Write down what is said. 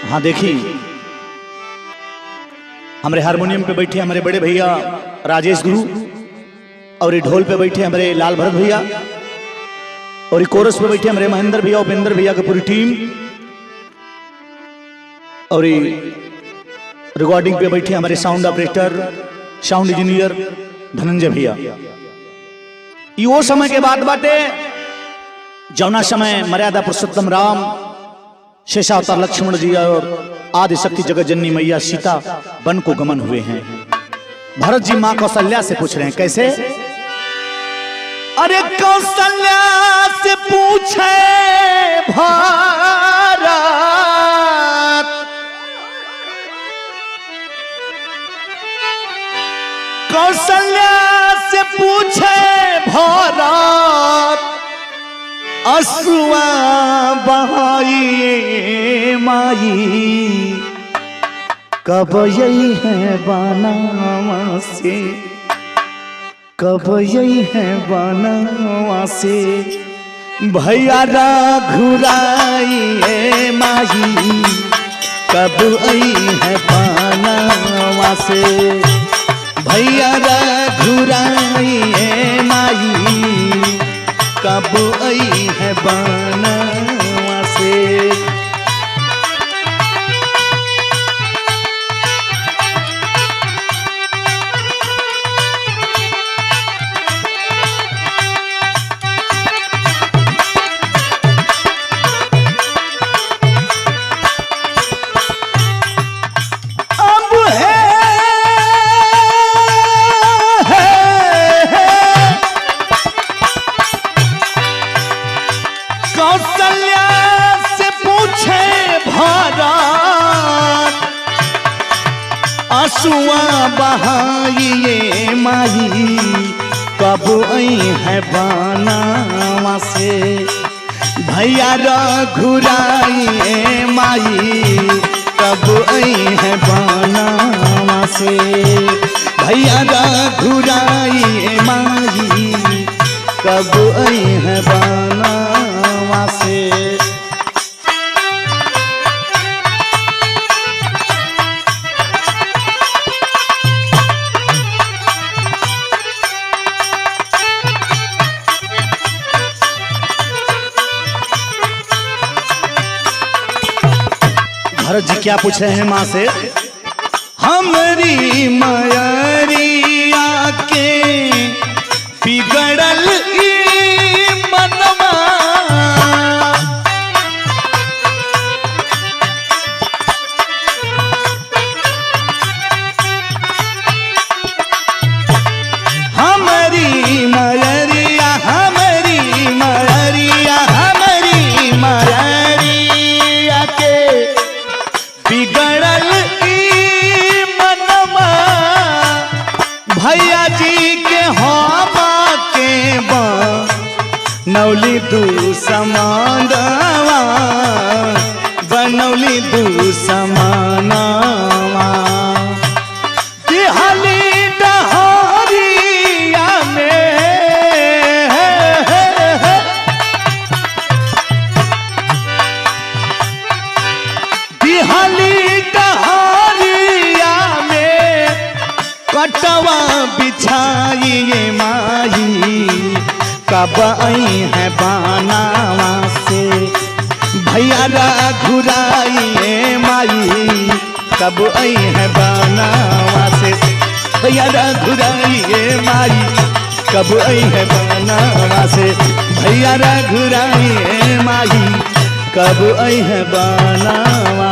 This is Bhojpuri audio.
हाँ देखी, हमारे हारमोनियम पे बैठे हमारे बड़े भैया राजेश गुरु, और ये ढोल पे बैठे हमारे लाल भरत भैया, और ये कोरस पे बैठे हमारे महेंद्र भैया, उपेंद्र भैया की पूरी टीम, और ये रिकॉर्डिंग पे बैठे हमारे sound operator, sound engineer Dhananjay भैया। ये वो समय के बाद बाटे जौना समय मर्यादा पुरुषोत्तम राम, शेषावतार लक्ष्मण जी और आदि शक्ति जगत जननी मैया सीता वन को गमन हुए हैं। भरत जी मां कौशल्या से पूछ रहे हैं कैसे? अरे कौशल्या से पूछे भारत, कौशल्या से पूछे भारत, असुआ बहाई माई, कब यही है बनावा से, कब यही है बनावा से, भैया घुराई माई, कब आई है बनावा से, भैया घुराई माई, कब आई है बनावा से। कौशल्या से पूछे भारत, आंसुआ बहाइए माई, कब आई है बनावा से, भैया घुराइए माई, कब आई है बनावा से, भैया घुराइए माई, कब आई है बनावा से। भरत जी क्या पूछ रहे हैं माँ से? हमारी मयरिया के बिगड़ल मनवा, हमारी मयरिया, हमारी मयरिया, हमारी मयरिया के बिगड़ल मनवा, भैया जी के हवा के बनौली दू समानवा, बनौली दू समानवा, दिहाली डहरिया में, दिहाली डहरिया में कटवा बिछाइए माई, कब आई है बनावा से, भैया घुराइए माई, कब आई है बनावा से, भैया घुराइए माई, कब आई है बनावा से, भैया घुराइए माई, कब आई है बनावा